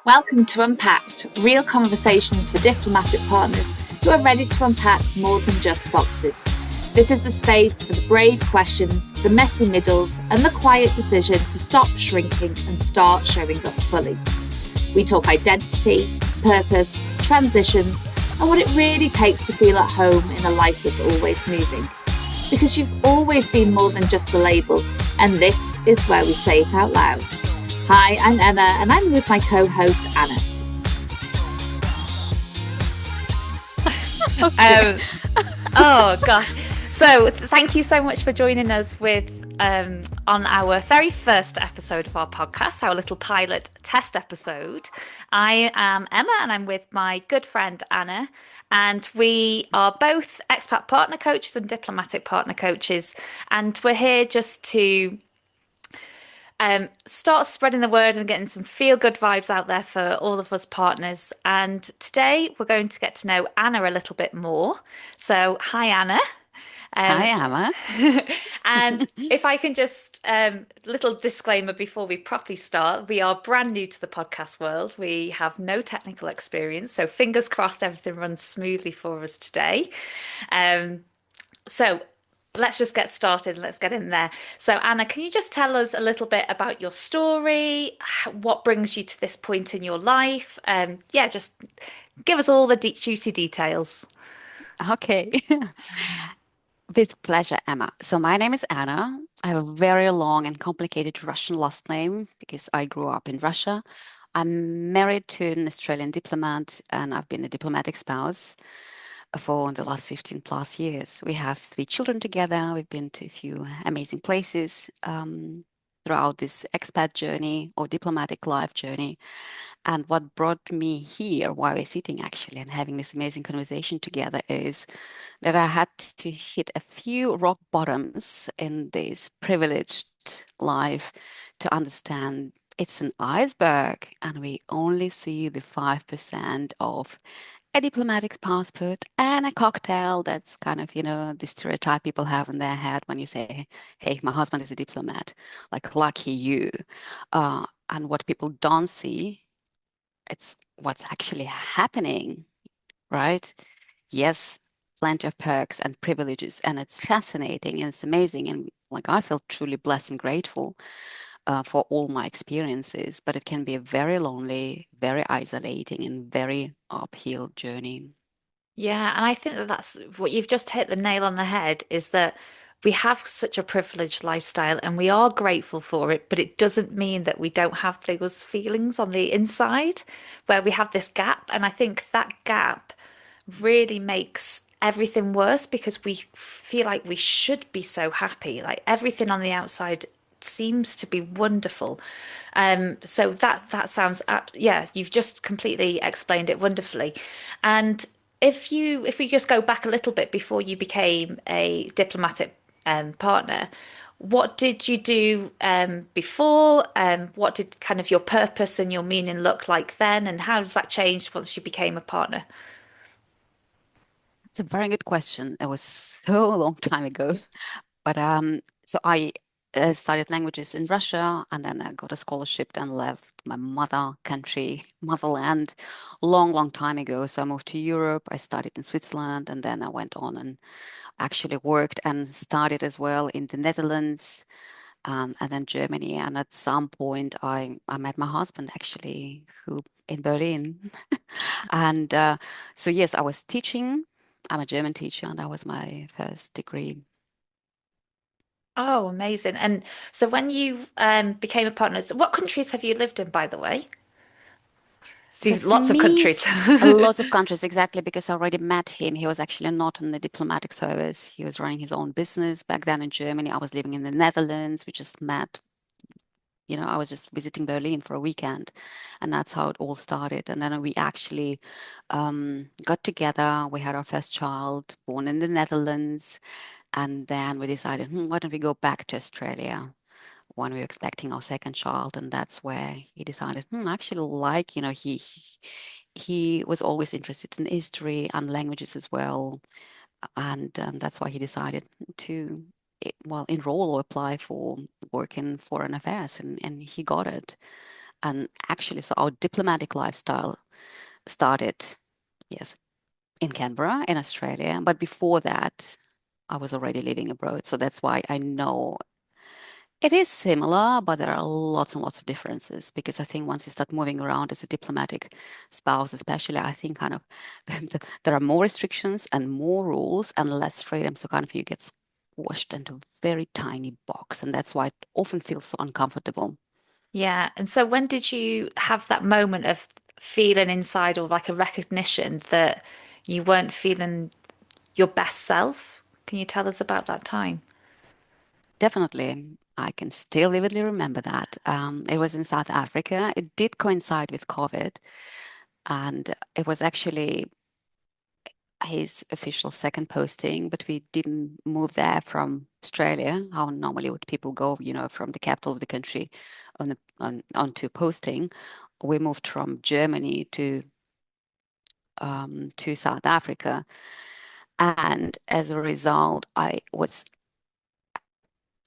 Welcome to Unpacked, real conversations for diplomatic partners who are ready to unpack more than just boxes. This is the space for the brave questions, the messy middles, and the quiet decision to stop shrinking and start showing up fully. We talk identity, purpose, transitions, and what it really takes to feel at home in a life that's always moving. Because you've always been more than just the label, and this is where we say it out loud. Hi, I'm Emma, and I'm with my co-host, Anna. Oh gosh. So thank you so much for joining us on our very first episode of our podcast, our little pilot test episode. I am Emma and I'm with my good friend Anna, and we are both expat partner coaches and diplomatic partner coaches, and we're here just to start spreading the word and getting some feel-good vibes out there for all of us partners. And today we're going to get to know Anna a little bit more. So, hi Anna. Hi, Emma. And if I can just, little disclaimer before we properly start, we are brand new to the podcast world. We have no technical experience, so fingers crossed everything runs smoothly for us today. So let's just get started. Let's get in there. So, Anna, can you just tell us a little bit about your story? What brings you to this point in your life? Just give us all the juicy details. Okay. With pleasure, Emma. So my name is Anna. I have a very long and complicated Russian last name because I grew up in Russia. I'm married to an Australian diplomat, and I've been a diplomatic spouse for the last 15 plus years. We have 3 children together. We've been to a few amazing places throughout this expat journey or diplomatic life journey. And what brought me here while we're sitting actually and having this amazing conversation together is that I had to hit a few rock bottoms in this privileged life to understand it's an iceberg and we only see the 5% of a diplomatic passport and a cocktail. That's kind of, the stereotype people have in their head when you say, hey, my husband is a diplomat, like lucky you. And what people don't see, it's what's actually happening, right? Yes, plenty of perks and privileges, and it's fascinating and it's amazing. And like I feel truly blessed and grateful for all my experiences, but it can be a very lonely, very isolating, and very uphill journey. Yeah, and I think that that's what you've just hit the nail on the head is that we have such a privileged lifestyle and we are grateful for it, but it doesn't mean that we don't have those feelings on the inside where we have this gap. And I think that gap really makes everything worse because we feel like we should be so happy. Like everything on the outside seems to be wonderful. So that sounds yeah, you've just completely explained it wonderfully. And if we just go back a little bit before you became a diplomatic partner, what did you do before? What did kind of your purpose and your meaning look like then? And how has that changed once you became a partner? It's a very good question. It was so long time ago. But so I studied languages in Russia, and then I got a scholarship and left my mother country, motherland, long, long time ago. So I moved to Europe. I studied in Switzerland, and then I went on and actually worked and started as well in the Netherlands, and then Germany. And at some point, I met my husband actually, who in Berlin, and so yes, I was teaching. I'm a German teacher, and that was my first degree. Oh, amazing. And so when you became a partner, so what countries have you lived in, by the way? So See, for lots of me, countries. lots of countries, exactly, because I already met him. He was actually not in the diplomatic service. He was running his own business back then in Germany. I was living in the Netherlands. We just met, I was just visiting Berlin for a weekend, and that's how it all started. And then we actually got together. We had our first child born in the Netherlands, and then we decided, why don't we go back to Australia? When we were expecting our second child, and that's where he decided, I actually like, he was always interested in history and languages as well, and that's why he decided to enroll or apply for work in foreign affairs, and he got it. And actually, so our diplomatic lifestyle started, yes, in Canberra, in Australia. But before that, I was already living abroad. So that's why I know it is similar, but there are lots and lots of differences because I think once you start moving around as a diplomatic spouse, especially, I think kind of there are more restrictions and more rules and less freedom. So kind of you get squashed into a very tiny box. And that's why it often feels so uncomfortable. Yeah. And so when did you have that moment of feeling inside or like a recognition that you weren't feeling your best self? Can you tell us about that time? Definitely. I can still vividly remember that. It was in South Africa. It did coincide with COVID, and it was actually his official second posting, but we didn't move there from Australia. How normally would people go, from the capital of the country onto posting? We moved from Germany to South Africa, and as a result, I was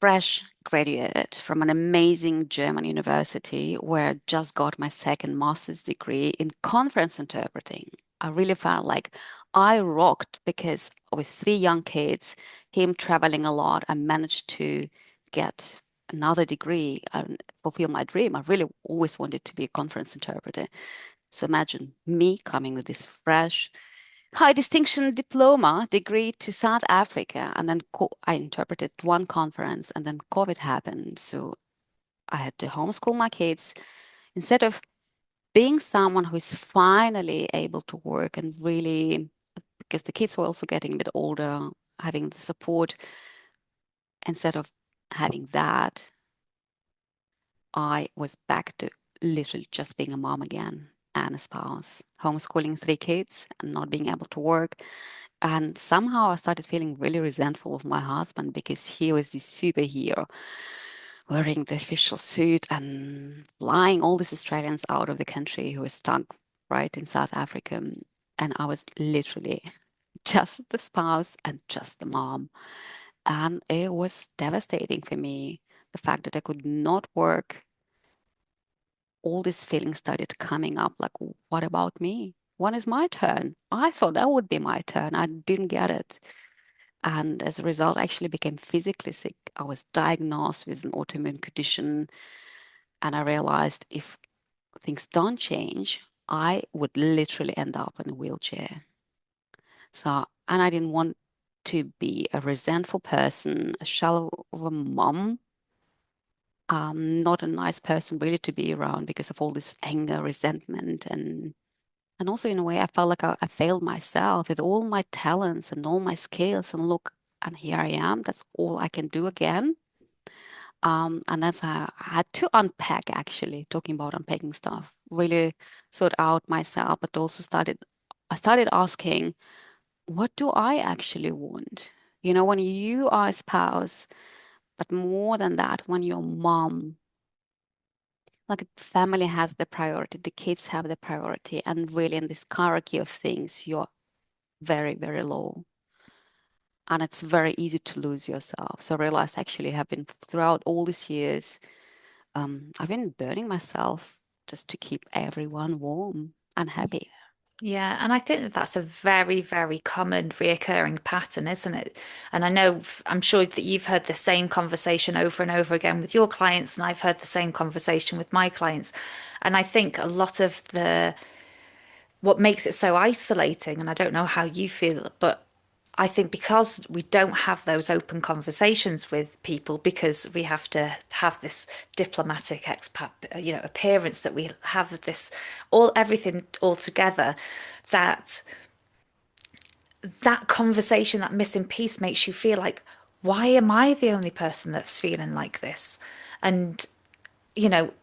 fresh graduate from an amazing German university where I just got my second master's degree in conference interpreting. I really felt like I rocked because with three young kids, him traveling a lot, I managed to get another degree and fulfill my dream. I really always wanted to be a conference interpreter. So imagine me coming with this fresh high distinction diploma degree to South Africa. And then I interpreted one conference and then COVID happened. So I had to homeschool my kids instead of being someone who is finally able to work and really, because the kids were also getting a bit older, having the support. Instead of having that, I was back to literally just being a mom again and a spouse, homeschooling three kids and not being able to work. And somehow I started feeling really resentful of my husband because he was this superhero wearing the official suit and flying all these Australians out of the country who were stuck right in South Africa. And I was literally just the spouse and just the mom. And it was devastating for me. The fact that I could not work, all these feelings started coming up like, what about me? When is my turn? I thought that would be my turn. I didn't get it. And as a result, I actually became physically sick. I was diagnosed with an autoimmune condition. And I realized if things don't change, I would literally end up in a wheelchair. So, and I didn't want to be a resentful person, a shallow of a mom, not a nice person really to be around because of all this anger, resentment, and also in a way I felt like I failed myself with all my talents and all my skills. And look, and here I am. That's all I can do again. And that's how I had to unpack actually, talking about unpacking stuff, really sort out myself, but also I started asking, what do I actually want? When you are a spouse, but more than that, when you're mom, like the family has the priority, the kids have the priority, and really in this hierarchy of things, you're very, very low. And it's very easy to lose yourself. So I realized actually have been throughout all these years, I've been burning myself just to keep everyone warm and happy. Yeah, and I think that that's a very, very common reoccurring pattern, isn't it? And I know, I'm sure that you've heard the same conversation over and over again with your clients, and I've heard the same conversation with my clients. And I think a lot of what makes it so isolating, and I don't know how you feel, but I think because we don't have those open conversations with people because we have to have this diplomatic expat, appearance that we have this everything all together, that that conversation, that missing piece makes you feel like, why am I the only person that's feeling like this? And, you know,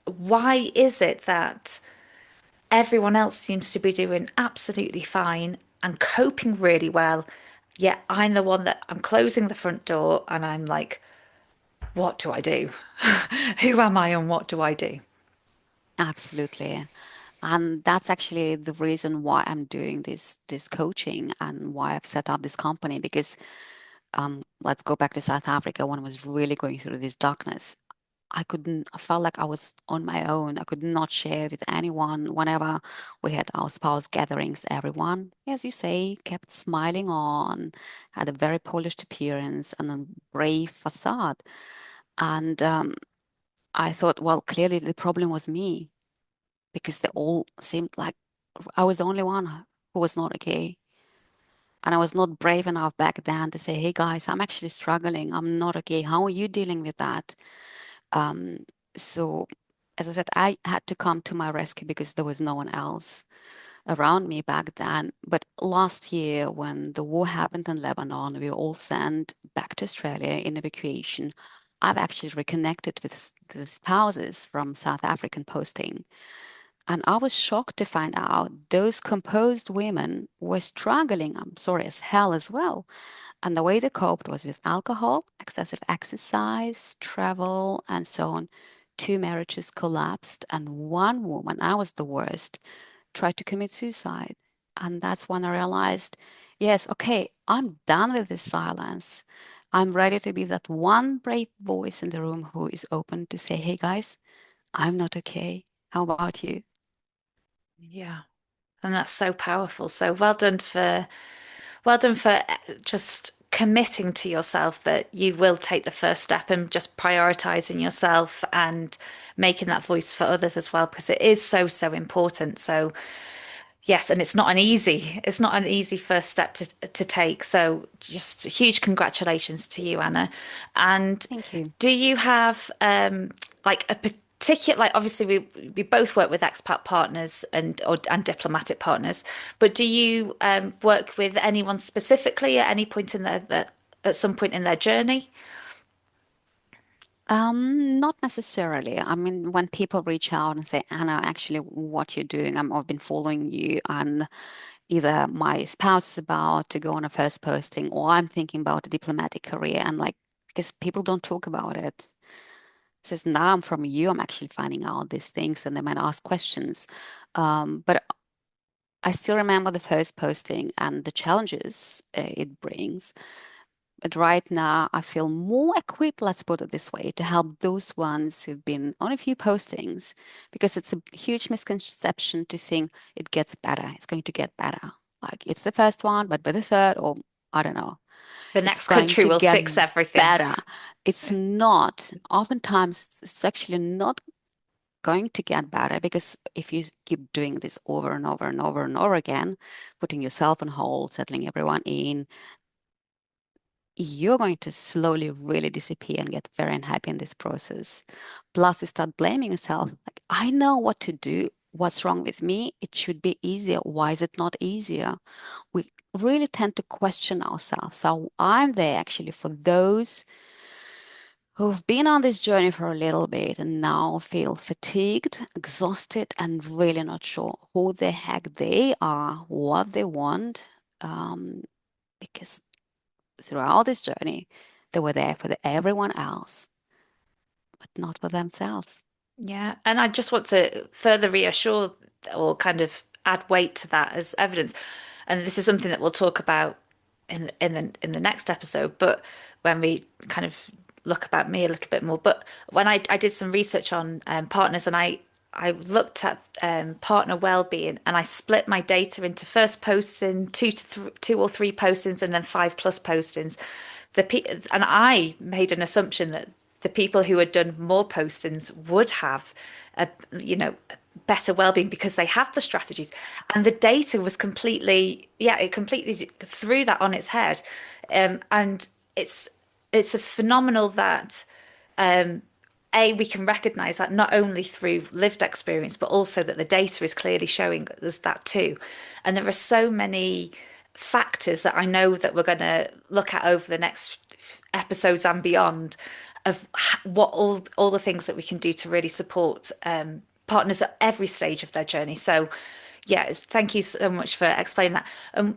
why is it that everyone else seems to be doing absolutely fine and coping really well. Yet I'm the one that I'm closing the front door and I'm like, what do I do? Who am I and what do I do? Absolutely. And that's actually the reason why I'm doing this coaching and why I've set up this company because let's go back to South Africa when I was really going through this darkness. I felt like I was on my own. I could not share with anyone whenever we had our spouse gatherings. Everyone, as you say, kept smiling on, had a very polished appearance and a brave facade. And I thought, well, clearly the problem was me because they all seemed like I was the only one who was not okay. And I was not brave enough back then to say, hey guys, I'm actually struggling. I'm not okay. How are you dealing with that? Um, so, as I said, I had to come to my rescue because there was no one else around me back then. But last year, when the war happened in Lebanon, we were all sent back to Australia in evacuation. I've actually reconnected with the spouses from South African posting. And I was shocked to find out those composed women were struggling, I'm sorry, as hell as well. And the way they coped was with alcohol, excessive exercise, travel, and so on. Two marriages collapsed, and one woman, I was the worst, tried to commit suicide. And that's when I realized, yes, okay, I'm done with this silence. I'm ready to be that one brave voice in the room who is open to say, hey guys, I'm not okay. How about you? Yeah. And that's so powerful. So well done for just committing to yourself that you will take the first step and just prioritizing yourself and making that voice for others as well, because it is so, so important. So yes, and it's not an easy first step to take. So just huge congratulations to you, Anna. And Thank you. do you have like a particular, like obviously we both work with expat partners and diplomatic partners, but do you work with anyone specifically at any point in at some point in their journey? Not necessarily. I mean, when people reach out and say, Anna, actually, what you're doing, I've been following you, and either my spouse is about to go on a first posting, or I'm thinking about a diplomatic career, and like, because people don't talk about it. Says, now I'm from you, I'm actually finding out these things, and they might ask questions. But I still remember the first posting and the challenges it brings. But right now, I feel more equipped, let's put it this way, to help those ones who've been on a few postings, because it's a huge misconception to think it gets better. It's going to get better. Like it's the first one, but by the third, or I don't know, The it's next going country to will get fix everything. better. It's not. Oftentimes, it's actually not going to get better because if you keep doing this over and over and over and over again, putting yourself on hold, settling everyone in, you're going to slowly really disappear and get very unhappy in this process. Plus, you start blaming yourself. Like, I know what to do. What's wrong with me? It should be easier. Why is it not easier? We really tend to question ourselves. So I'm there actually for those who've been on this journey for a little bit and now feel fatigued, exhausted, and really not sure who the heck they are, what they want. Because throughout this journey, they were there for everyone else, but not for themselves. Yeah, and I just want to further reassure or kind of add weight to that as evidence. And this is something that we'll talk about in the next episode, but when we kind of look about me a little bit more. But when I did some research on partners and I looked at partner well-being and I split my data into first posting, two or three postings, and then 5+ postings. And I made an assumption that the people who had done more postings would have a better well-being because they have the strategies, and the data was completely, yeah, it completely threw that on its head. And it's a phenomenal that we can recognize that not only through lived experience, but also that the data is clearly showing us that too. And there are so many factors that I know that we're going to look at over the next episodes and beyond of what all the things that we can do to really support partners at every stage of their journey. So, yeah, thank you so much for explaining that.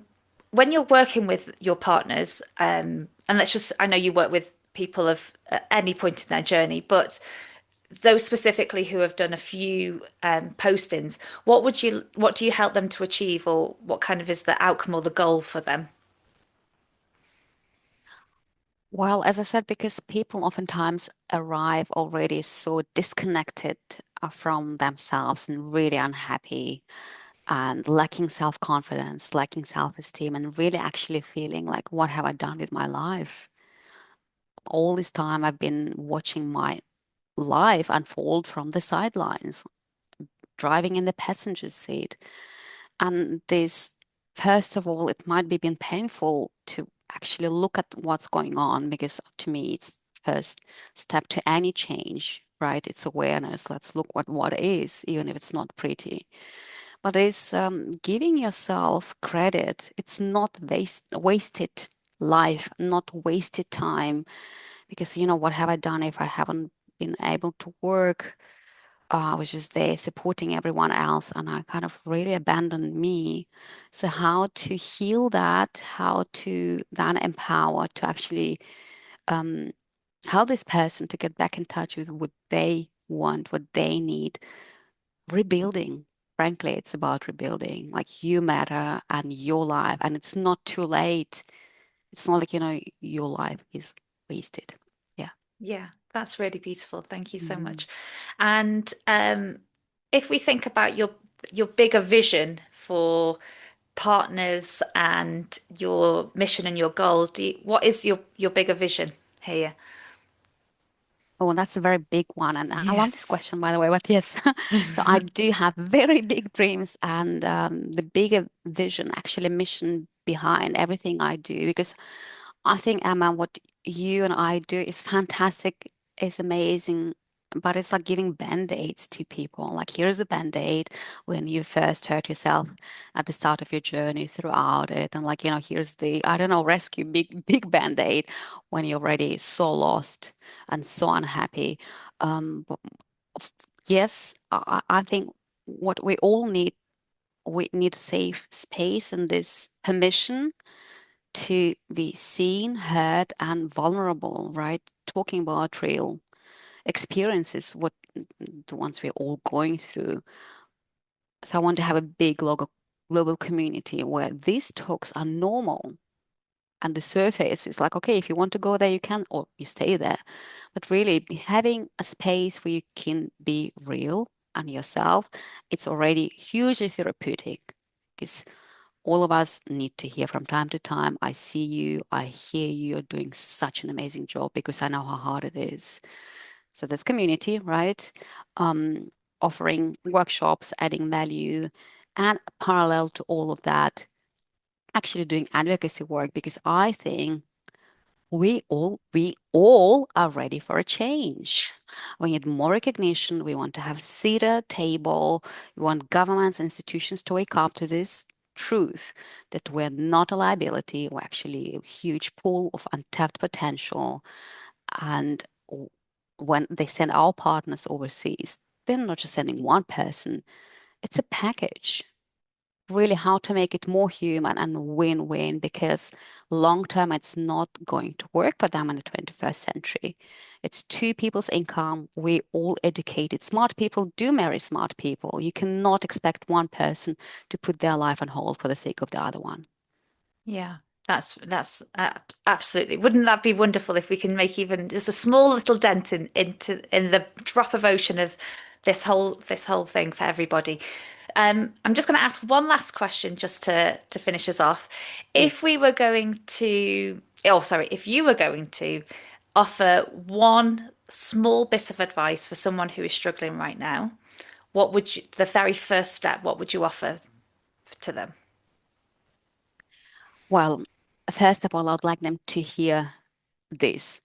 When you're working with your partners, and let's just, I know you work with people of at any point in their journey, but those specifically who have done a few postings, what do you help them to achieve, or what kind of is the outcome or the goal for them? Well, as I said, because people oftentimes arrive already so disconnected from themselves and really unhappy and lacking self-confidence, lacking self-esteem, and really actually feeling like, what have I done with my life? All this time I've been watching my life unfold from the sidelines, driving in the passenger seat. And this, first of all, it might be been painful to actually look at what's going on, because to me, it's first step to any change, right? It's awareness. Let's look what is, even if it's not pretty. But it's giving yourself credit. It's not wasted life, not wasted time, because what have I done if I haven't been able to work? I was just there supporting everyone else, and I kind of really abandoned me. So, how to heal that, how to then empower to actually um, help this person to get back in touch with what they want, what they need. Rebuilding. Frankly, it's about rebuilding. Like, you matter and your life, and it's not too late. It's not like, your life is wasted. Yeah. Yeah, that's really beautiful. Thank you so Mhm. much. And if we think about your bigger vision for partners and your mission and your goal, what is your bigger vision here? Oh, that's a very big one. And I love this Yes. question, by the way. But yes, so I do have very big dreams and the bigger vision, actually, mission behind everything I do. Because I think, Emma, what you and I do is fantastic, is amazing, but it's like giving band-aids to people. Like, here's a band-aid when you first hurt yourself at the start of your journey throughout it. And like, here's the, I don't know, rescue big band-aid when you're already so lost and so unhappy. But f- yes, I think what we need safe space and this permission to be seen, heard, and vulnerable, right? Talking about real experiences, what the ones we're all going through. So I want to have a big global community where these talks are normal. And the surface is like, okay, if you want to go there, you can, or you stay there. But really, having a space where you can be real and yourself, it's already hugely therapeutic. Because all of us need to hear from time to time. I see you, I hear you, you're doing such an amazing job, because I know how hard it is. So there's community, right? Um, Offering workshops, adding value, and parallel to all of that, actually doing advocacy work, because I think we all are ready for a change. We need more recognition. We want to have a seat at a table. We want governments and institutions to wake up to this truth that we're not a liability. We're actually a huge pool of untapped potential. And when they send our partners overseas, they're not just sending one person, it's a package. Really, how to make it more human and win-win, because long term it's not going to work for them in the 21st century. It's two people's income. We all educated. Smart people do marry smart people. You cannot expect one person to put their life on hold for the sake of the other one. Yeah, that's absolutely. Wouldn't that be wonderful if we can make even just a small little dent in the drop of ocean of this whole thing for everybody? I'm just going to ask one last question just to finish us off. Mm. If we were going to, oh, sorry, if you were going to offer one small bit of advice for someone who is struggling right now, what would you, the very first step, what would you offer to them? Well, first of all, I'd like them to hear this.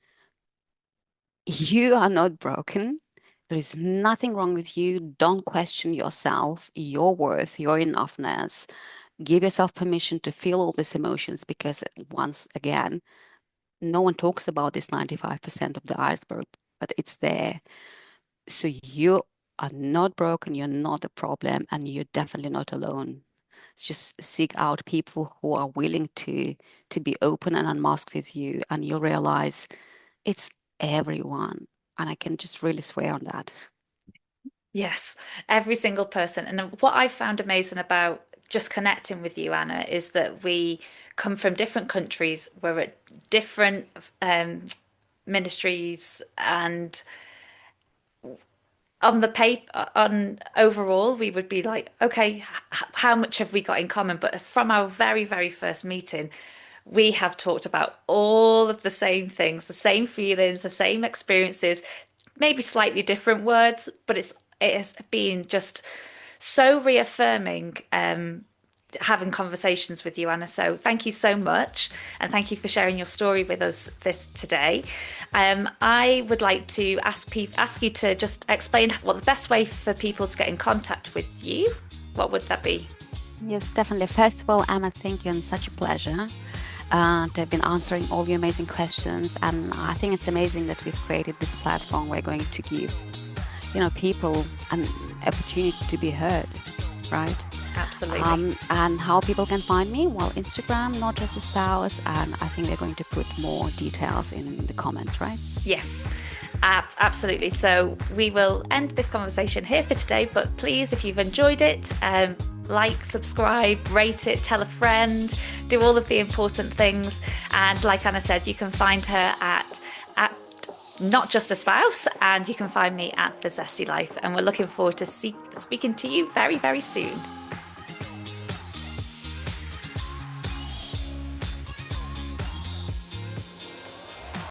You are not broken. There is nothing wrong with you. Don't question yourself, your worth, your enoughness. Give yourself permission to feel all these emotions, because once again, no one talks about this 95% of the iceberg, but it's there. So you are not broken, you're not the problem, and you're definitely not alone. Just seek out people who are willing to be open and unmask with you, and you'll realize it's everyone. And I can just really swear on that. Yes, every single person. And what I found amazing about just connecting with you, Anna, is that we come from different countries, we're at different ministries, and on the paper, on overall, we would be like, okay, how much have we got in common? But from our very, very first meeting, we have talked about all of the same things, the same feelings, the same experiences, maybe slightly different words, but it has been just so reaffirming having conversations with you, Anna. So thank you so much, and thank you for sharing your story with us this today. I would like to ask you to just explain what the best way for people to get in contact with you. What would that be? Yes, definitely. First of all, Emma, thank you, and such a pleasure to have been answering all your amazing questions. And I think it's amazing that we've created this platform. We're going to give, people an opportunity to be heard, right? Absolutely. And how people can find me? Well, Instagram, Not Just a Spouse, and I think we're going to put more details in the comments, right? Yes, absolutely. So we will end this conversation here for today, but please, if you've enjoyed it, like, subscribe, rate it, tell a friend, do all of the important things. And like Anna said, you can find her at Not Just a Spouse, and you can find me at The Zesty Life. And we're looking forward to speaking to you very, very soon.